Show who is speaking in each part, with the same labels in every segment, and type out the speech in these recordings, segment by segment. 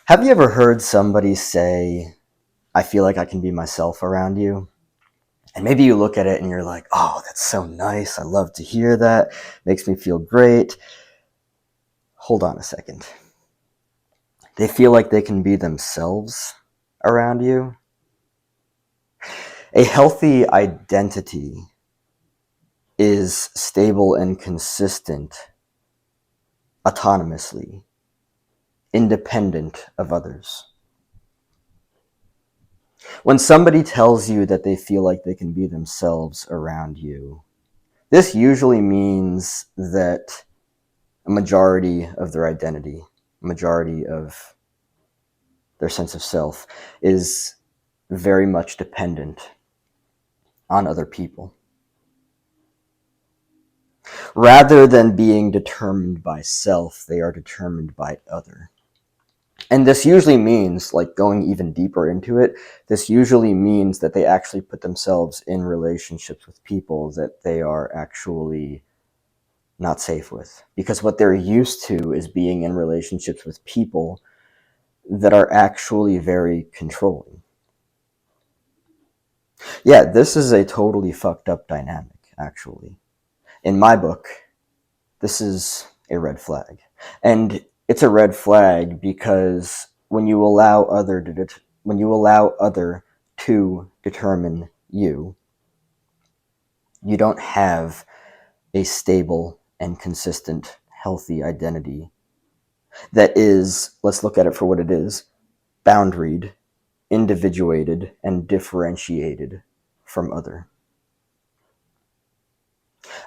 Speaker 1: Have you ever heard somebody say, I feel like I can be myself around you? And maybe you look at it and you're like, oh, that's so nice. I love to hear that. Makes me feel great. Hold on a second. They feel like they can be themselves around you. A healthy identity is stable and consistent autonomously, independent of others. When somebody tells you that they feel like they can be themselves around you, this usually means that a majority of their identity, a majority of their sense of self is very much dependent on other people. Rather than being determined by self, they are determined by other. And this usually means, like going even deeper into it, this usually means that they actually put themselves in relationships with people that they are actually not safe with. Because what they're used to is being in relationships with people that are actually very controlling. Yeah, this is a totally fucked up dynamic, actually. In my book, this is a red flag. And it's a red flag because when you allow other to determine you, you don't have a stable and consistent, healthy identity that is, let's look at it for what it is, boundaried, individuated, and differentiated from other.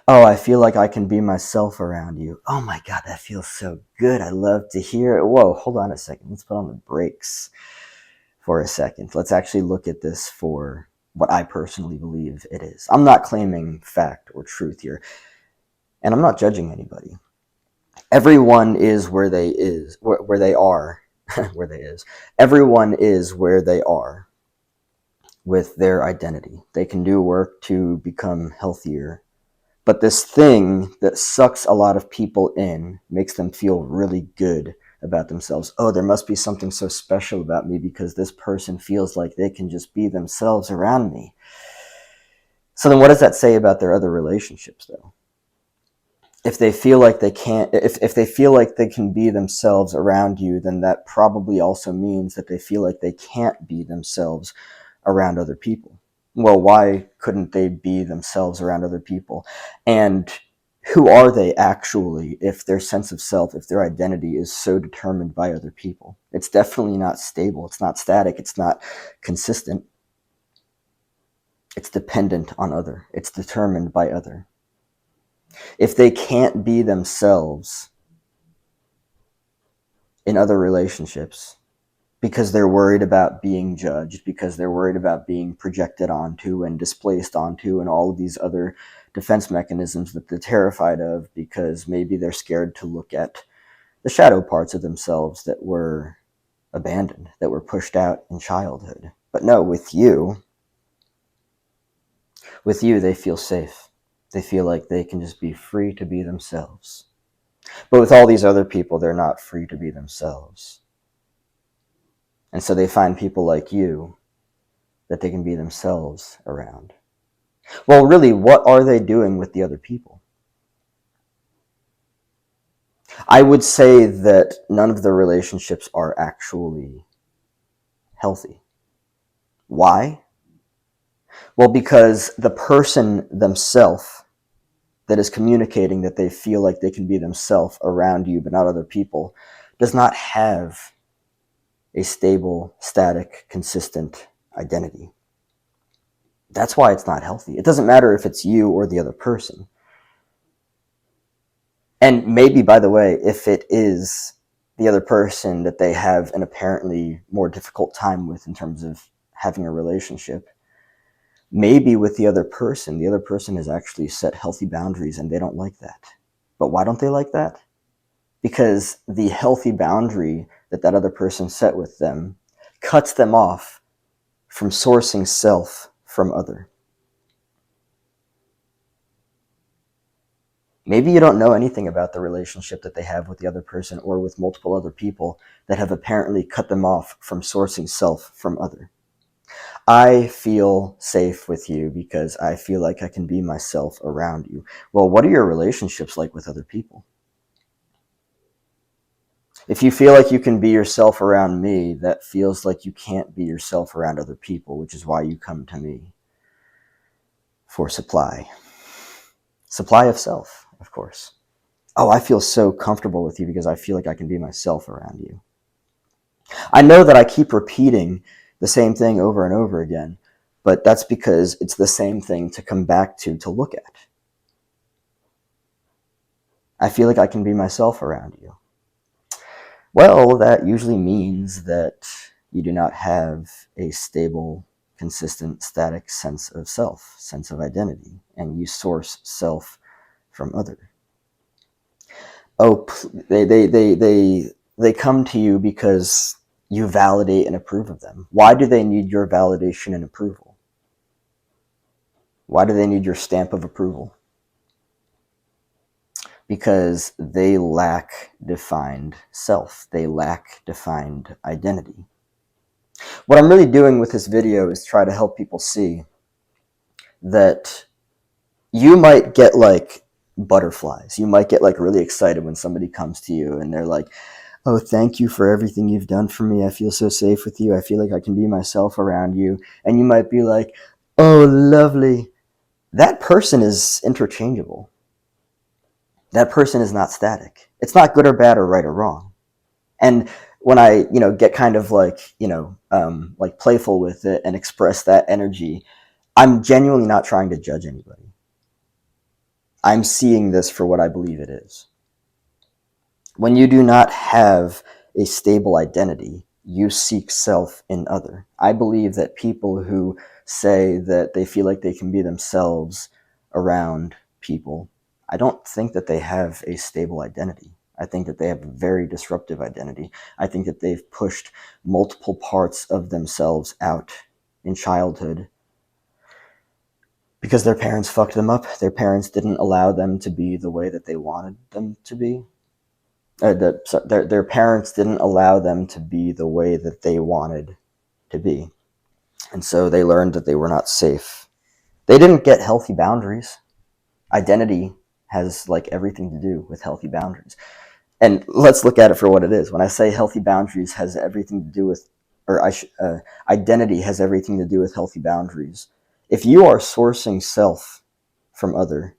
Speaker 1: Oh, I feel like I can be myself around you. Oh my God, that feels so good. I love to hear it. Whoa, hold on a second. Let's put on the brakes for a second. Let's actually look at this for what I personally believe it is. I'm not claiming fact or truth here, and I'm not judging anybody. Everyone is where they are, where they is. Everyone is where they are with their identity. They can do work to become healthier. But this thing that sucks a lot of people in makes them feel really good about themselves. Oh, there must be something so special about me because this person feels like they can just be themselves around me. So then what does that say about their other relationships, though? If they feel like they can't, if they feel like they can be themselves around you, then that probably also means that they feel like they can't be themselves around other people. Well, why couldn't they be themselves around other people? And who are they actually if their sense of self, if their identity is so determined by other people? It's definitely not stable. It's not static. It's not consistent. It's dependent on other. It's determined by other. If they can't be themselves in other relationships, because they're worried about being judged, because they're worried about being projected onto and displaced onto, and all of these other defense mechanisms that they're terrified of, because maybe they're scared to look at the shadow parts of themselves that were abandoned, that were pushed out in childhood. But no, with you, they feel safe. They feel like they can just be free to be themselves. But with all these other people, they're not free to be themselves. And so they find people like you that they can be themselves around. Well, really, what are they doing with the other people? I would say that none of the relationships are actually healthy. Why? Well, because the person themselves that is communicating that they feel like they can be themselves around you but not other people does not have a stable, static, consistent identity. That's why it's not healthy. It doesn't matter if it's you or the other person. And maybe, by the way, if it is the other person that they have an apparently more difficult time with in terms of having a relationship, maybe with the other person has actually set healthy boundaries and they don't like that. But why don't they like that? Because the healthy boundary that that other person set with them cuts them off from sourcing self from other. Maybe you don't know anything about the relationship that they have with the other person or with multiple other people that have apparently cut them off from sourcing self from other. I feel safe with you because I feel like I can be myself around you. Well, what are your relationships like with other people? If you feel like you can be yourself around me, that feels like you can't be yourself around other people, which is why you come to me for supply. Supply of self, of course. Oh, I feel so comfortable with you because I feel like I can be myself around you. I know that I keep repeating the same thing over and over again, but that's because it's the same thing to come back to look at. I feel like I can be myself around you. Well, that usually means that you do not have a stable, consistent, static sense of self, sense of identity, and you source self from other. Oh, they come to you because you validate and approve of them. Why do they need your validation and approval? Why do they need your stamp of approval? Because they lack defined self. They lack defined identity. What I'm really doing with this video is try to help people see that you might get like butterflies. You might get like really excited when somebody comes to you and they're like, oh, thank you for everything you've done for me. I feel so safe with you. I feel like I can be myself around you. And you might be like, oh, lovely. That person is interchangeable. That person is not static. It's not good or bad or right or wrong. And when I, get kind of like, like playful with it and express that energy, I'm genuinely not trying to judge anybody. I'm seeing this for what I believe it is. When you do not have a stable identity, you seek self in other. I believe that people who say that they feel like they can be themselves around people, I don't think that they have a stable identity. I think that they have a very disruptive identity. I think that they've pushed multiple parts of themselves out in childhood because their parents fucked them up. Their parents didn't allow them to be the way that they wanted them to be. Their parents didn't allow them to be the way that they wanted to be. And so they learned that they were not safe. They didn't get healthy boundaries. Identity has like everything to do with healthy boundaries. And let's look at it for what it is. When I say healthy boundaries has everything to do with, identity has everything to do with healthy boundaries. If you are sourcing self from other,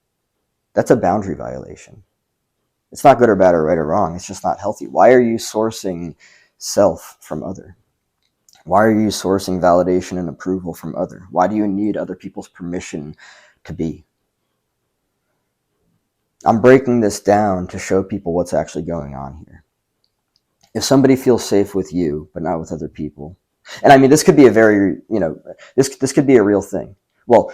Speaker 1: that's a boundary violation. It's not good or bad or right or wrong. It's just not healthy. Why are you sourcing self from other? Why are you sourcing validation and approval from other? Why do you need other people's permission to be? I'm breaking this down to show people what's actually going on here. If somebody feels safe with you, but not with other people, and I mean, this could be a very, this could be a real thing. Well,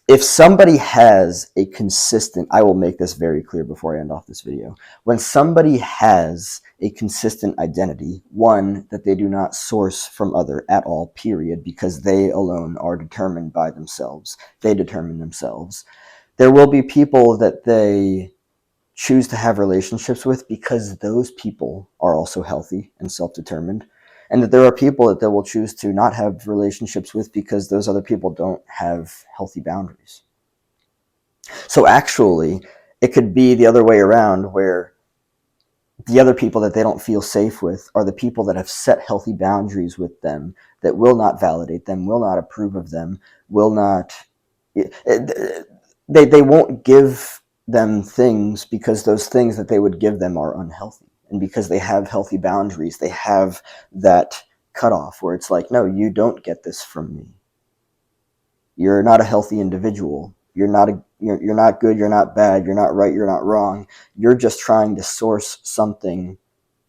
Speaker 1: if somebody has a consistent, I will make this very clear before I end off this video. When somebody has a consistent identity, one that they do not source from other at all, period, because they alone are determined by themselves. They determine themselves. There will be people that they choose to have relationships with because those people are also healthy and self-determined. And that there are people that they will choose to not have relationships with because those other people don't have healthy boundaries. So actually, it could be the other way around where the other people that they don't feel safe with are the people that have set healthy boundaries with them that will not validate them, will not approve of them, will not... They won't give them things because those things that they would give them are unhealthy. And because they have healthy boundaries, they have that cutoff where it's like, no, you don't get this from me. You're not a healthy individual. You're not good, you're not bad, you're not right, you're not wrong. You're just trying to source something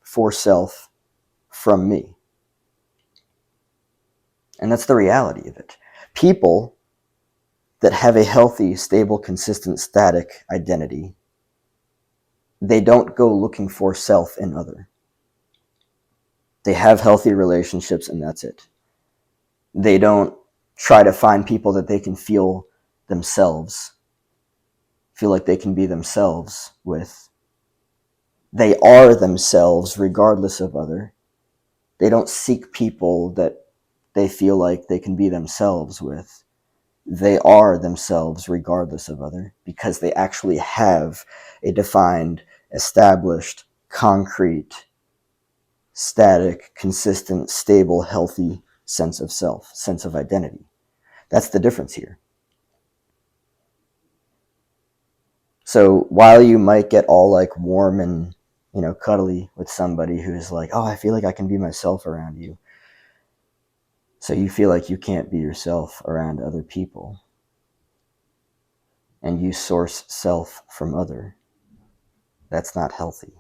Speaker 1: for self from me. And that's the reality of it. People that have a healthy, stable, consistent, static identity, they don't go looking for self in other. They have healthy relationships and that's it. They don't try to find people that they can feel themselves feel like they can be themselves with. They are themselves regardless of other. They don't seek people that they feel like they can be themselves with. They are themselves regardless of other because they actually have a defined, established, concrete, static, consistent, stable, healthy sense of self, sense of identity. That's the difference here. So while you might get all like warm and, cuddly with somebody who's like, oh, I feel like I can be myself around you. So you feel like you can't be yourself around other people. And you source self from other. That's not healthy.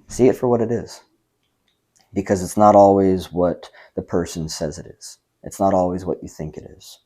Speaker 1: See it for what it is. Because it's not always what the person says it is. It's not always what you think it is.